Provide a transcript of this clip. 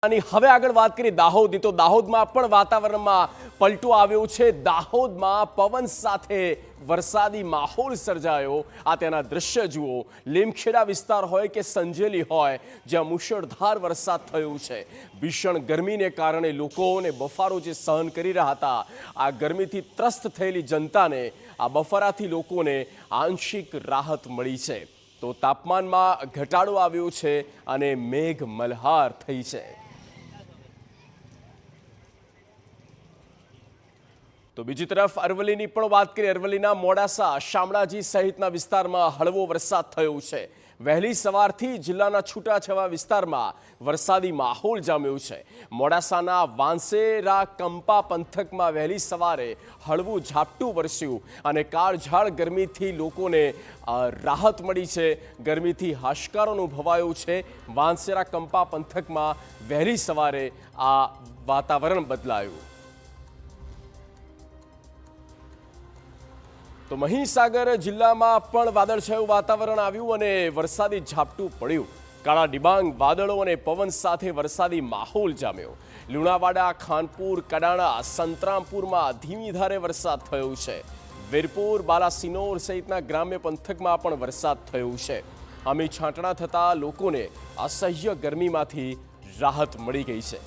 અને હવે આગળ વાત કરીએ દાહોદની તો દાહોદમાં પણ વાતાવરણમાં પલટો આવ્યો છે। દાહોદમાં પવન સાથે વરસાદી માહોલ સર્જાયો। આ તેના દ્રશ્ય જુઓ। લીમખેડા વિસ્તાર હોય કે સંજેલી હોય, જ્યાં મુશળધાર વરસાદ થયો છે। ભીષણ ગરમીને કારણે લોકોને બફારો જે સહન કરી રહ્યા હતા, આ ગરમીથી ત્રસ્ત થયેલી જનતાને આ બફારાથી લોકોને આંશિક રાહત મળી છે। તો તાપમાનમાં ઘટાડો આવ્યો છે અને મેઘ મલ્હાર થઈ છે। તો બીજી તરફ અરવલ્લીની પણ વાત કરીએ। અરવલ્લીના મોડાસા, શામળાજી સહિતના વિસ્તારમાં હળવો વરસાદ થયો છે। વહેલી સવારથી જિલ્લાના છૂટાછવાયા વિસ્તારમાં વરસાદી માહોલ જામ્યો છે। મોડાસાના વાંસેરા કંપા પંથકમાં વહેલી સવારે હળવું ઝાપટું વરસ્યું અને કાળઝાળ ગરમીથી લોકોને રાહત મળી છે। ગરમીથી હાશકારો અનુભવાયો છે। વાંસેરા કંપા પંથકમાં વહેલી સવારે આ વાતાવરણ બદલાયું। તો મહીસાગર જિલ્લામાં પણ વાદળછાયું વાતાવરણ આવ્યું અને વરસાદી ઝાપટું પડ્યું। કાળા ડિબાંગ વાદળો અને પવન સાથે વરસાદી માહોલ જામ્યો। લુણાવાડા, ખાનપુર, કડાણા, સંતરામપુરમાં ધીમી ધારે વરસાદ થયો છે। વીરપુર, બાલાસિનોર સહિતના ગ્રામ્ય પંથકમાં પણ વરસાદ થયો છે। આમે છાંટણા થતાં લોકોને અસહ્ય ગરમીમાંથી રાહત મળી ગઈ છે।